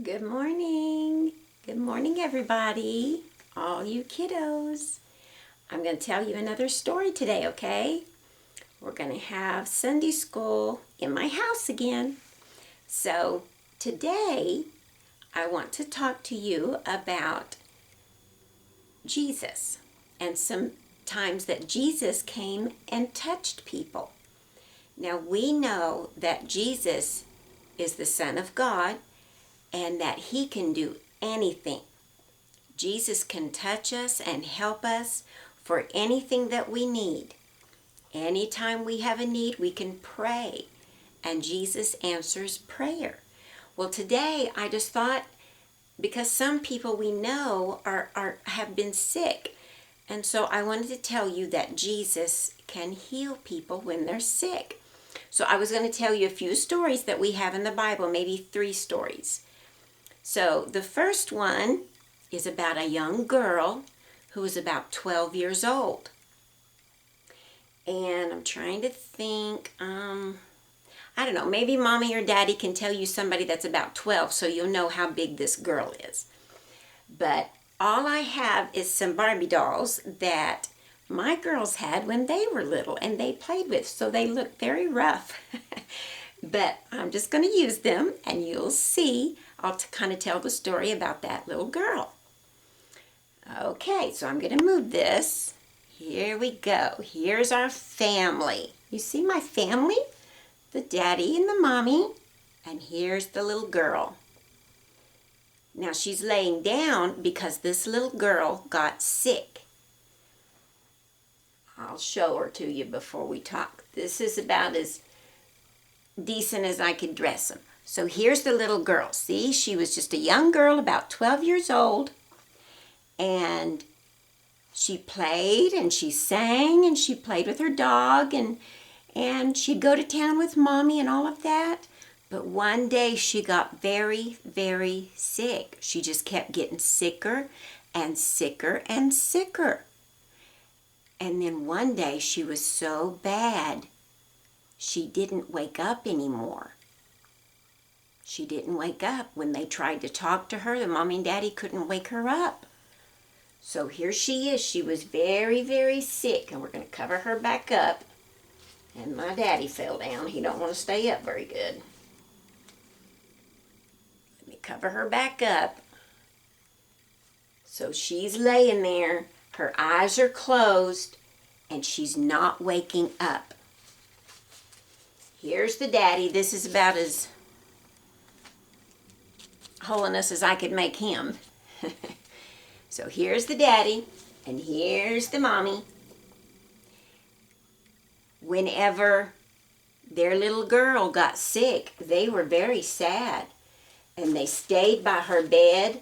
Good morning. Good morning, everybody. All you kiddos. I'm going to tell you another story today, okay? We're going to have Sunday school in my house again. So today, I want to talk to you about Jesus and some times that Jesus came and touched people. Now, we know that Jesus is the Son of God and that he can do anything. Jesus can touch us and help us for anything that we need. Anytime we have a need, we can pray, and Jesus answers prayer. Well, today I just thought, because some people we know have been sick, and so I wanted to tell you that Jesus can heal people when they're sick. So I was going to tell you a few stories that we have in the Bible, maybe 3 stories. So the first one is about a young girl who was about 12 years old. And I'm trying to think, I don't know, maybe mommy or daddy can tell you somebody that's about 12 so you'll know how big this girl is. But all I have is some Barbie dolls that my girls had when they were little and they played with, so they look very rough. But I'm just going to use them and you'll see. I'll kind of tell the story about that little girl. Okay, so I'm going to move this. Here we go. Here's our family. You see my family? The daddy and the mommy. And here's the little girl. Now she's laying down because this little girl got sick. I'll show her to you before we talk. This is about as decent as I could dress them. So here's the little girl. See, she was just a young girl, about 12 years old. And she played and she sang and she played with her dog and she'd go to town with mommy and all of that. But one day she got very, very sick. She just kept getting sicker and sicker and sicker. And then one day she was so bad, she didn't wake up anymore. She didn't wake up. When they tried to talk to her, the mommy and daddy couldn't wake her up. So here she is. She was very, very sick, and we're going to cover her back up. And my daddy fell down. He don't want to stay up very good. Let me cover her back up. So she's laying there. Her eyes are closed, and she's not waking up. Here's the daddy. This is about as holiness as I could make him. So here's the daddy, and here's the mommy. Whenever their little girl got sick, they were very sad. And they stayed by her bed,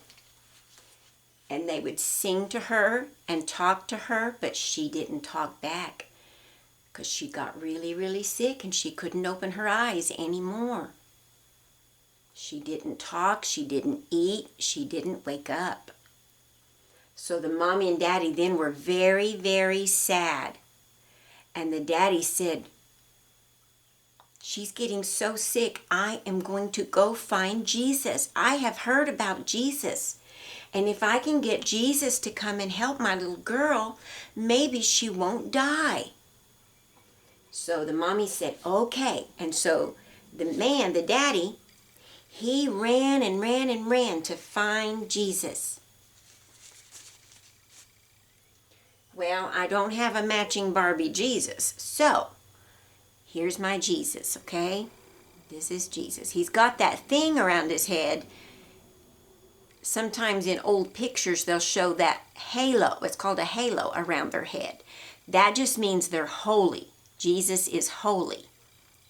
and they would sing to her and talk to her, but she didn't talk back because she got really, really sick and she couldn't open her eyes anymore. She didn't talk, she didn't eat, she didn't wake up. So the mommy and daddy then were very, very sad. And the daddy said, "She's getting so sick, I am going to go find Jesus. I have heard about Jesus. And if I can get Jesus to come and help my little girl, maybe she won't die." So the mommy said, okay. And so the daddy, he ran and ran and ran to find Jesus. Well, I don't have a matching Barbie Jesus, so here's my Jesus, okay? This is Jesus. He's got that thing around his head. Sometimes in old pictures, they'll show that halo. It's called a halo around their head. That just means they're holy. Jesus is holy.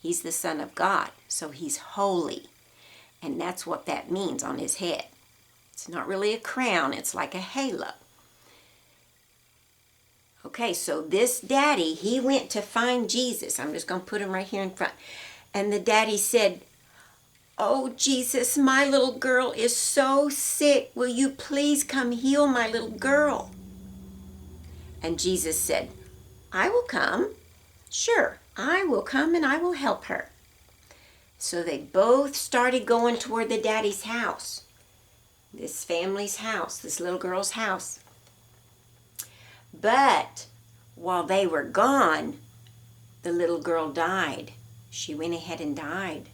He's the Son of God, so he's holy. And that's what that means on his head. It's not really a crown. It's like a halo. Okay, so this daddy, he went to find Jesus. I'm just going to put him right here in front. And the daddy said, "Oh, Jesus, my little girl is so sick. Will you please come heal my little girl?" And Jesus said, "I will come. Sure, I will come and I will help her." So they both started going toward the daddy's house. this family's house, this little girl's house. But while they were gone, the little girl died. She went ahead and died.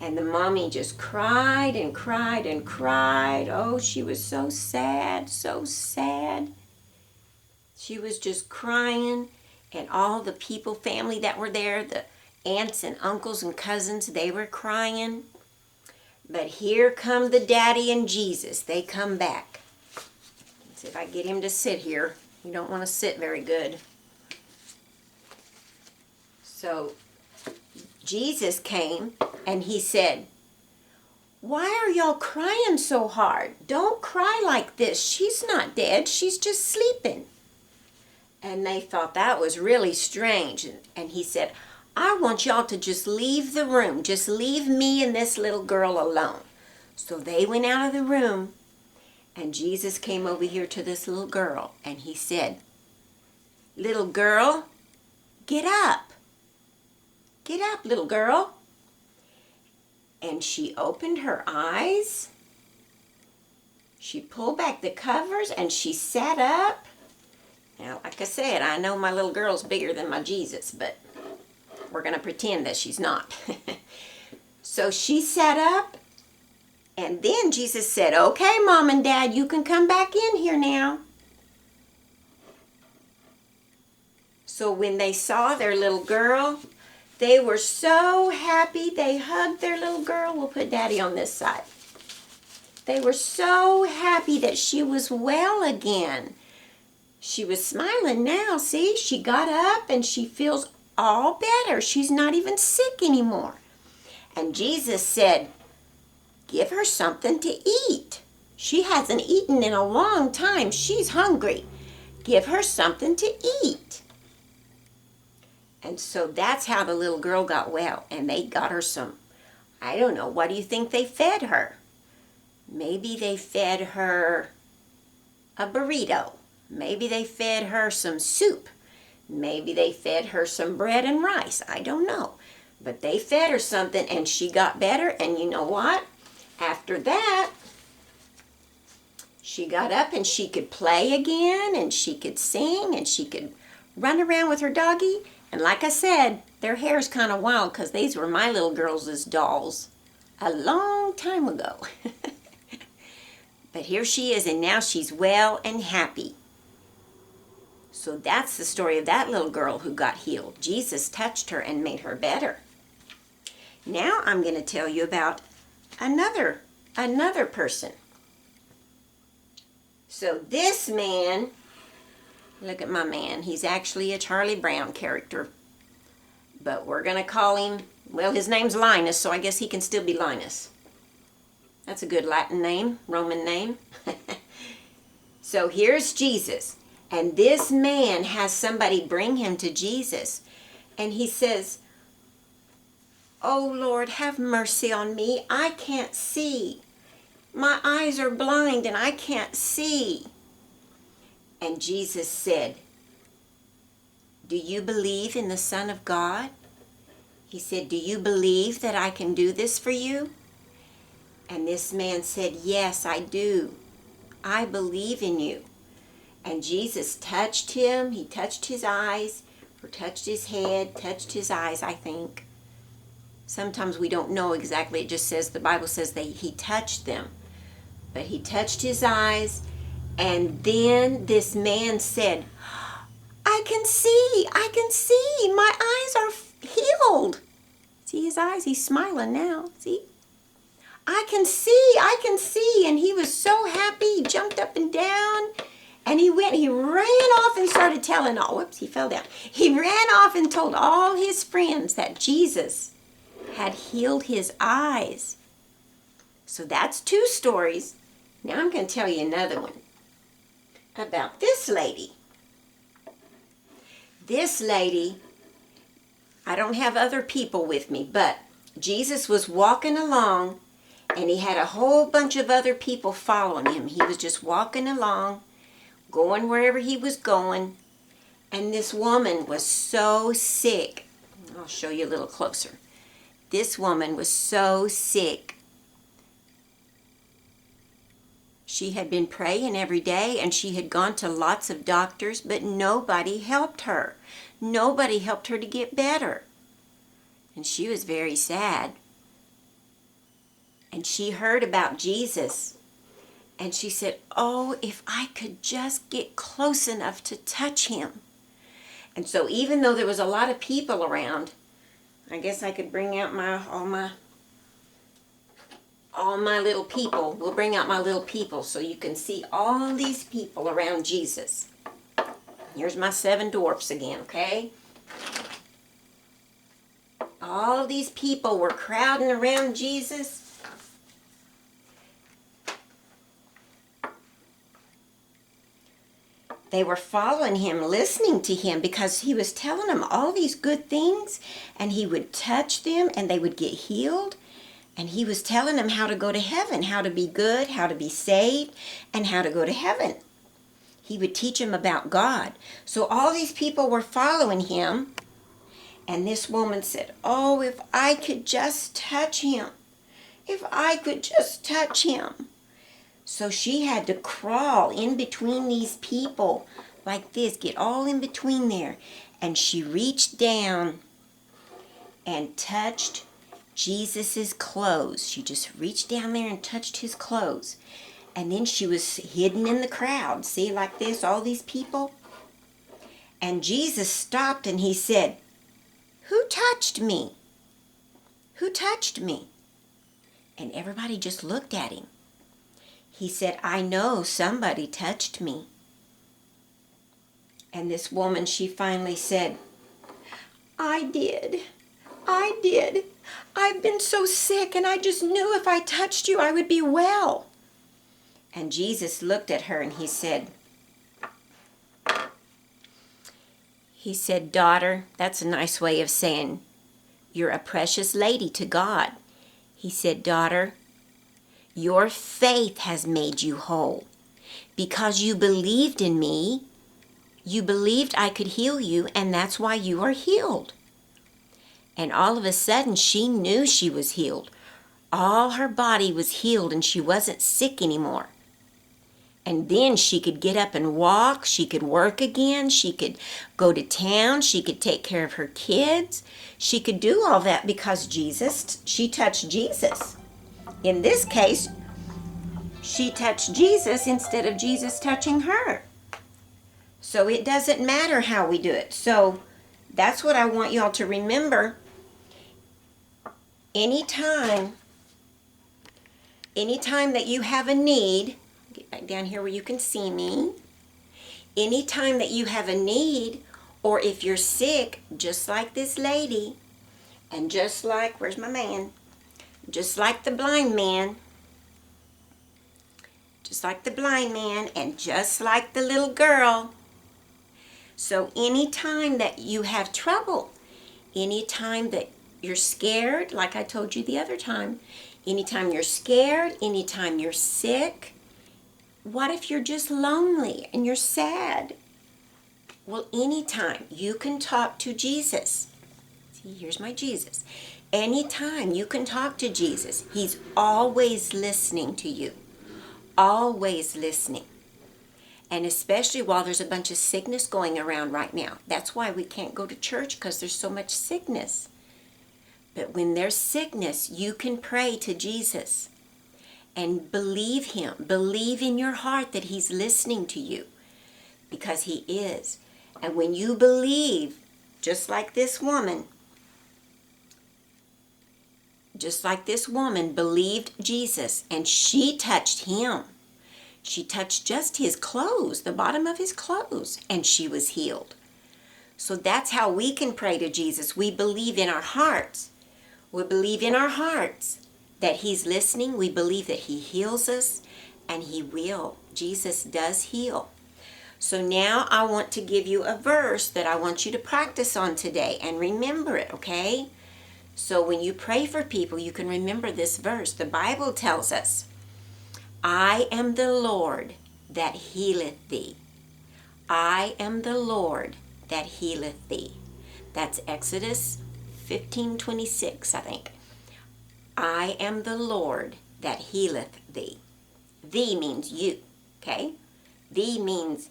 And the mommy just cried and cried and cried. Oh, she was so sad, so sad. She was just crying. And all the people, family that were there, the aunts and uncles and cousins, they were crying. But here come the daddy and Jesus. They come back. Let's see if I get him to sit here. You don't want to sit very good. So Jesus came and he said, "Why are y'all crying so hard? Don't cry like this. She's not dead. She's just sleeping." And they thought that was really strange. And he said, "I want y'all to just leave the room. Just leave me and this little girl alone." So they went out of the room, and Jesus came over here to this little girl, and he said, "Little girl, get up. Get up, little girl." And she opened her eyes. She pulled back the covers, and she sat up. Now, like I said, I know my little girl's bigger than my Jesus, but we're going to pretend that she's not. So she sat up, and then Jesus said, "Okay, Mom and Dad, you can come back in here now." So when they saw their little girl, they were so happy. They hugged their little girl. We'll put Daddy on this side. They were so happy that she was well again. She was smiling now. See, she got up and she feels all better. She's not even sick anymore. And Jesus said, "Give her something to eat. She hasn't eaten in a long time. She's hungry. Give her something to eat." And so that's how the little girl got well. And they got her some, I don't know, what do you think they fed her? Maybe they fed her a burrito. Maybe they fed her some soup. Maybe they fed her some bread and rice. I don't know. But they fed her something and she got better. And you know what? After that, she got up and she could play again and she could sing and she could run around with her doggie. And like I said, their hair's kind of wild because these were my little girls' dolls a long time ago. But here she is, and now she's well and happy. So that's the story of that little girl who got healed. Jesus touched her and made her better. Now I'm going to tell you about another person. So this man, look at my man. He's actually a Charlie Brown character. But we're going to call him, well, his name's Linus, so I guess he can still be Linus. That's a good Latin name, Roman name. So here's Jesus. And this man has somebody bring him to Jesus. And he says, "Oh, Lord, have mercy on me. I can't see. My eyes are blind and I can't see." And Jesus said, "Do you believe in the Son of God?" He said, "Do you believe that I can do this for you?" And this man said, "Yes, I do. I believe in you." And Jesus touched him. He touched his eyes, or touched his head, touched his eyes, I think. Sometimes we don't know exactly. It just says, the Bible says that he touched them. But he touched his eyes, and then this man said, I can see. My eyes are healed." See his eyes? He's smiling now. See? I can see. And he was so happy. He jumped up and down. And he ran off and started telling all, whoops, he fell down. He ran off and told all his friends that Jesus had healed his eyes. So that's two stories. Now I'm going to tell you another one about this lady. This lady, I don't have other people with me, but Jesus was walking along and he had a whole bunch of other people following him. He was just walking along, going wherever he was going, and this woman was so sick. I'll show you a little closer. This woman was so sick. She had been praying every day, and she had gone to lots of doctors, but nobody helped her. Nobody helped her to get better. And she was very sad. And she heard about Jesus. And she said, oh, if I could just get close enough to touch him. And so even though there was a lot of people around, I guess I could bring out all my little people. We'll bring out my little people so you can see all these people around Jesus. Here's my 7 dwarfs again, okay? All these people were crowding around Jesus. They were following him, listening to him, because he was telling them all these good things, and he would touch them and they would get healed. And he was telling them how to go to heaven, how to be good, how to be saved, and how to go to heaven. He would teach them about God. So all these people were following him. And this woman said, oh, if I could just touch him. If I could just touch him. So she had to crawl in between these people like this, get all in between there. And she reached down and touched Jesus's clothes. She just reached down there and touched his clothes. And then she was hidden in the crowd. See, like this, all these people. And Jesus stopped and he said, who touched me? Who touched me? And everybody just looked at him. He said, I know somebody touched me. And this woman, she finally said, I did. I did. I've been so sick, and I just knew if I touched you, I would be well. And Jesus looked at her and he said, daughter, that's a nice way of saying you're a precious lady to God. He said, daughter, your faith has made you whole. Because you believed in me, you believed I could heal you, and that's why you are healed. And all of a sudden, she knew she was healed. All her body was healed, and she wasn't sick anymore. And then she could get up and walk. She could work again. She could go to town. She could take care of her kids. She could do all that because she touched Jesus. In this case, she touched Jesus instead of Jesus touching her. So it doesn't matter how we do it. So that's what I want y'all to remember. Anytime that you have a need, get back down here where you can see me. Anytime that you have a need, or if you're sick, just like this lady, and just like, where's my man? Just like the blind man, and just like the little girl. So anytime that you have trouble, anytime that you're scared, like I told you the other time, anytime you're scared, anytime you're sick, what if you're just lonely and you're sad? Well, anytime you can talk to Jesus. See, here's my Jesus. Anytime you can talk to Jesus, he's always listening to you. Always listening. And especially while there's a bunch of sickness going around right now. That's why we can't go to church, because there's so much sickness. But when there's sickness, you can pray to Jesus and believe him. Believe in your heart that he's listening to you, because he is. And when you believe, just like this woman believed Jesus, and she touched him. She touched just his clothes, the bottom of his clothes, and she was healed. So that's how we can pray to Jesus. We believe in our hearts. We believe in our hearts that he's listening. We believe that he heals us, and he will. Jesus does heal. So now I want to give you a verse that I want you to practice on today, and remember it, okay? So when you pray for people, you can remember this verse. The Bible tells us, I am the Lord that healeth thee. I am the Lord that healeth thee. That's Exodus 15:26, I think. I am the Lord that healeth thee. The means you, okay? The means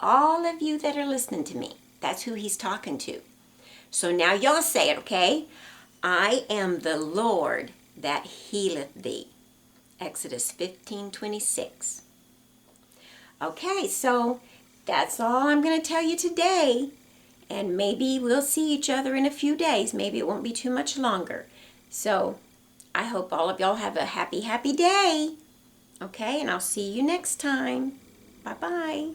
all of you that are listening to me. That's who he's talking to. So now y'all say it, okay? I am the Lord that healeth thee. Exodus 15:26. Okay, so that's all I'm going to tell you today. And maybe we'll see each other in a few days. Maybe it won't be too much longer. So I hope all of y'all have a happy, happy day. Okay, and I'll see you next time. Bye-bye.